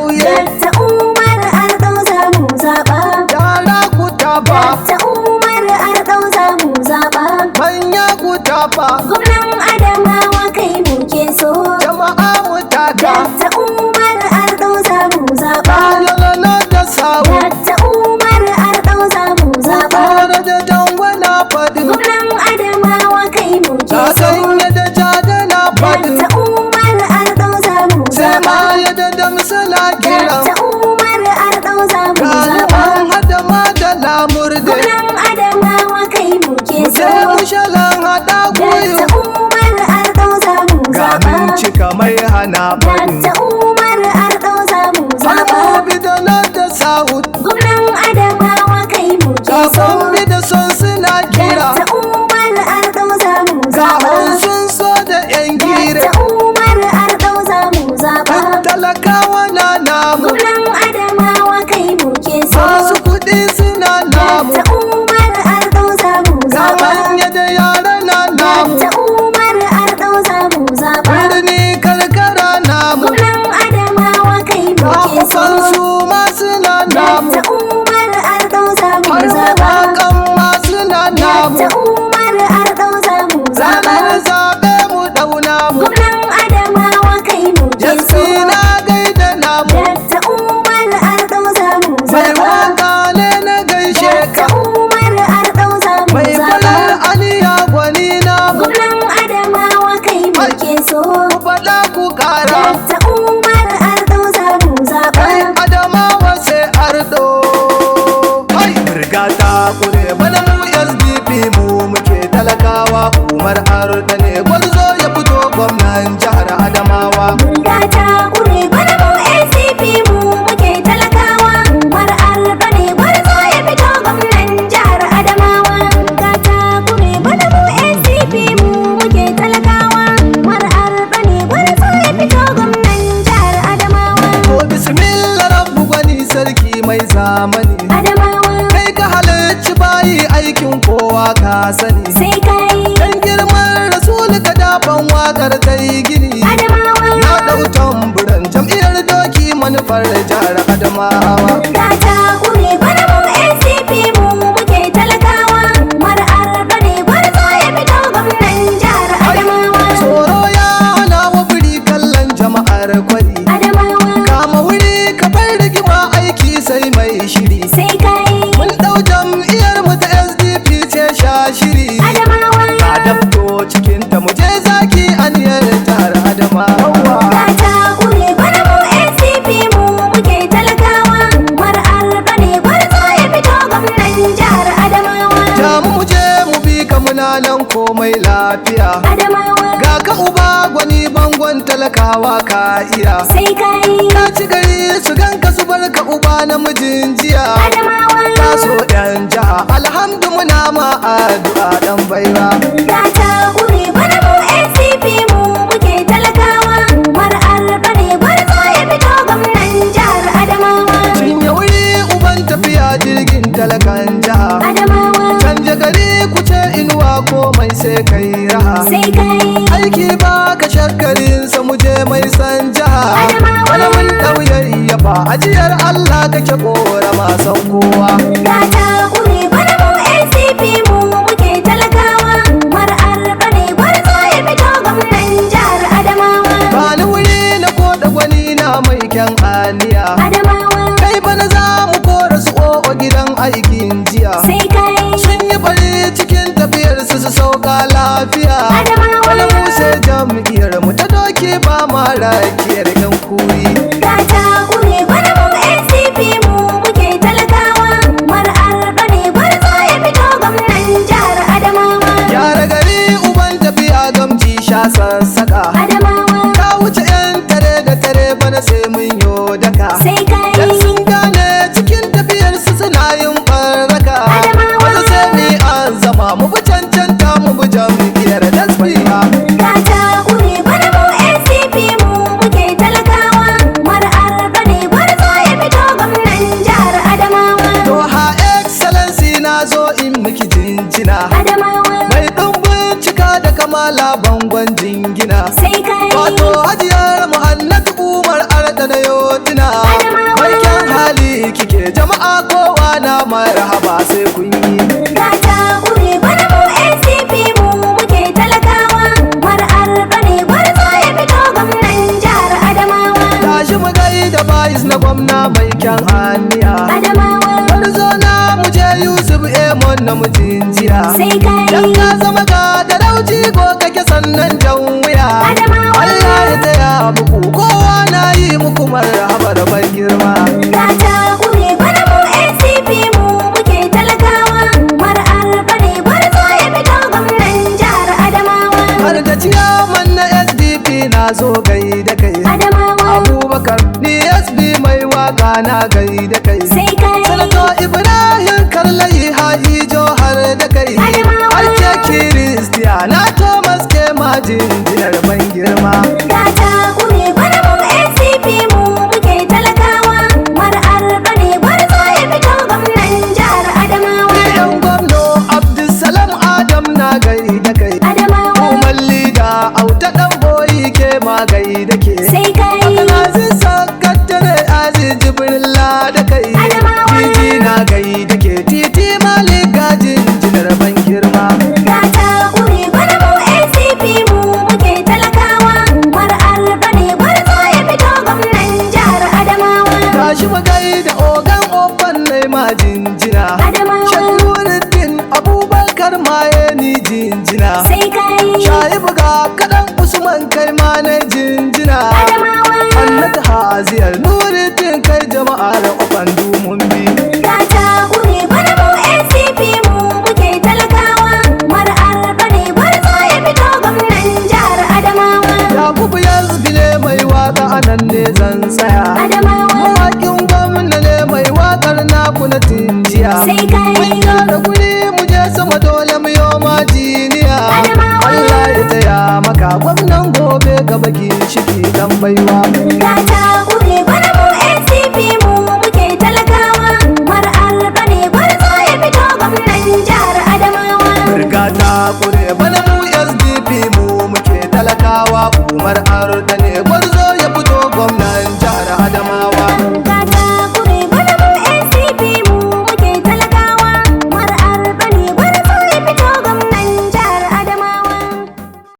ƙauye. Dakta Umar Ardo za mu zaɓa. Yara ku tafa, Dakta Umar Ardo za mu zaɓa. manya ku tafa, Gwamnan Adamawa kai muke so. jama'a mu taka. Dakta Umar Ardo za mu zaɓa. Yalana da sawu, Dakta Umar Ardo za mu zaɓa. tare da dangwana faɗin. Gwamnan Adamawa kai muke Ta so. sanya da jada na faɗin. Dakta Umar Ardo za mu Sai zaɓa. ma ya da damsa na kiran. Dakta Umar Ardo za mu zaɓa. Ɗaliban hadama da lamurde. Gwamnan Adamawa kai muke so. Sai mu shalan haɗa guyu. Dakta Umar Ardo za mu Ga zaɓa. cika mai hana faɗin. Dakta Umar Ardo za mu zaɓa. Al'abi da da Sa'ud. Gwamnan Adamawa kai muke so. Kafin da son suna kira. Dakta Umar Ardo za mu Ga zaɓa. sun so da 'yan gire. Dakta Umar Ardo za mu zaɓa. Talakawa na namu. Gwamnan Adamawa kai muke so. Masu kuɗi suna namu. Dakta Umar Ardo za mu Ga zaɓa. manya da yara na namu. Dakta Umar Ardo za mu zaɓa. Birni karkara namu. Gwamnan Adamawa kai muke so. Kafin su ma suna namu. Dakta Umar Ardo za mu Har zaɓa. mawaƙan ma suna namu. Dakta Umar Ardo za mu zaɓa. Ranar zaɓe mu ɗauna mu. Gwamnan Adamawa kai muke so. Yanzu na gaida namu. Dakta Umar Ardo za mu Mai zaɓa. waka ne na gaishe Dakta ka. Umar Ardo za mu Mai zaɓa. farar aliya gwani namu. Gwamnan Adamawa kai muke so. Ku faɗa ku ƙara. Dakta Umar Ardo za mu zaɓa. Kai Adamawa sai Ardo. Kai riga ta kure bana mu SDP mu muke talakawa. Umar Ardo ne gwarzo ya fito gwamnan jihar Adamawa. Riga ta ƙure bana mu ACP mu muke talakawa. Umar Ardo ne gwarzo ya fito gwamnan jihar Adamawa. Riga ta ƙure bana mu ACP mu muke talakawa. Umar Ardo ne gwarzo ya fito gwamnan jihar Adamawa. To bismillah rabbu gwani sarki mai zamani. Adamawa Kai ka halarci bayi aikin kowa ka sani. sai kai. Dan girman rasul ka dafan wakar ta yi gini. Adamawa Na ɗau tamburan jam'iyyar doki manufar jihar Adamawa. riga ta ƙure bana mu ACP mu muke talakawa. Umar Ardo ne gwarzo ya fito gwamnan jihar Adamawa. Tsoro ya hana wa biri kallon jama'ar kwari. Adamawa Kama wuri ka bar rigima aiki sai mai shiri. sai kai. Mun ɗau jam'iyyar mu ta SDP ce sha shiri. Adamawa Ka dabto cikin ta mu je zaki aniyar jihar Adamawa. riga ta ƙure bana mu ACP mu muke talakawa. Umar Ardo ne gwarzo ya fito gwamnan jihar Adamawa. Jamu mu je mu bi ka muna nan komai lafiya. Adamawa Ga ka uba gwani bangon talakawa ka iya. sai kai. Ka ci gari su ganka su barka uba namijin jiya. Adamawa Ka so yan jiha alhamdu muna ma addu'a dan baiwa. riga ta ƙure bana mu ACP mu muke talakawa. Umar Ardo ne gwarzo ya fito gwamnan jihar Adamawa. Cinye wuri uban tafiya jirgin talakan jiha. Adamawa Canja gari ku ce inuwa komai sai kai raha. sai kai. Aiki ba ka shakkarin sa mu je mai san jiha. Adamawa. Wani mun ɗauyayya ba ajiyar Allah kake kora masan kowa. Riga ta ƙure bana mu ACP mu muke talakawa. Umar Ardo ne gwarzo ya fito gwamnan jihar Adamawa. Ba ni wuri na koda gwani na mai kyan aniya. Adamawa Kai bana za mu kora su o'o gidan aikin jiya. sai kai. Sun yi bari cikin tafiyar su sauka lafiya. Adamawa. Wani mu sai jam'iyyar mu ta doki ba ma rakiyar yan kuri. Riga ta ƙure bana mu ACP mu muke talakawa. Umar Ardo ne gwarzo ya fito gwamnan jihar Adamawa. Gyara gari uban tafiya gamji sha sassaka. Adamawa Ka wuce yan tare da tare bana sai mun yo daka. sai kai. Dan sun gane cikin tafiyar su suna yin baraka. Adamawa. Wata sai mu an zama mu bi cancanta mu bi jam'iyyar dasbiya. Riga ta ƙure bana mu ACP mu muke talakawa. Umar Ardo ne gwarzo ya fito gwamnan jihar Adamawa. To ha excellency na zo in miki jinjina. Adamawa Mai ɗumbin cika da kamala bangon jingina. sai kai. Wato hajiyar Muhannatu Umar Arda na yotina. ana marhaba sai kun yi. Gata kure bana mu NCP mu muke talakawa. Umar Arba ne gwarzo ya fito gwamnan jihar Adamawa. Tashi mu gaida bayis na gwamna mai kyan aniya. Adamawa Gwarzo na mu je Yusuf Emon na mutunjiya. sai kai. Dan ka zama ka da rauci ko kake sannan jan wuya. Adamawa. Allah ya taya muku kowa na yi muku marhaba da ban girma. Gata kure bana mu NCP mu muke talakawa. Umar Arba ne gwarzo ya fito gwamnan jihar Adamawa. Har da ciyaman na SDP na zo gai da kai. Adamawa Abubakar ni SB mai waka na gai da kai. sai kai. Sanato Ibrahim Kallayi Haji har da kai. Adamawa. Ake Kiristiyana Thomas ke majin jinar ban girma. Gata kure bana mu NCP mu muke talakawa. Umar Arba ne gwarzo ya fito gwamnan jihar Adamawa. Yan gwamno Abdulsalam Adam na gai da kai. Adamawa Umar Lida Auta ɗan boyi ke ma gai da ke. sai kai. Aziz Sakatare Aziz Jibrilla da kai. Adamawa. Titi na gai da ke Titi Malik gajin jinar ban girma. Gata kure bana mu NCP mu muke talakawa. Umar Arba ne gwarzo ya fito gwamnan jihar Adamawa. Tashi mu gai da ogan ofan nai ma jinjina. Adamawa Shakuruddin Abubakar maye ni jinjina. sai kai. Shayi buga kaɗan Usman kai ma na jinjina. Adamawa Annata Haziyar Nuruddin kai jama'ar ofan dumun bi. gata kure bana mu NCP mu muke talakawa. Umar Arba ne gwarzo ya fito gwamnan jihar Adamawa. Yakubu Yazbi ne mai waka anan ne zan tsaya. Adamawa Mawaƙin gwamna ne mai waƙar naku na tinjiya. sai kai. Mun gyara guri mu je sama dole mu yo majiniya. Adamawa. Allah ya taya maka gwamnan gobe gaba shiki dan baiwa. Gata kure bana mu NCP mu muke talakawa. Umar Arba ne gwarzo ya fito gwamnan jihar Adamawa. Rigata kure bana mu SDP mu muke talakawa. Umar Arda ne gwarzo ya fito gwamnan jihar Adamawa.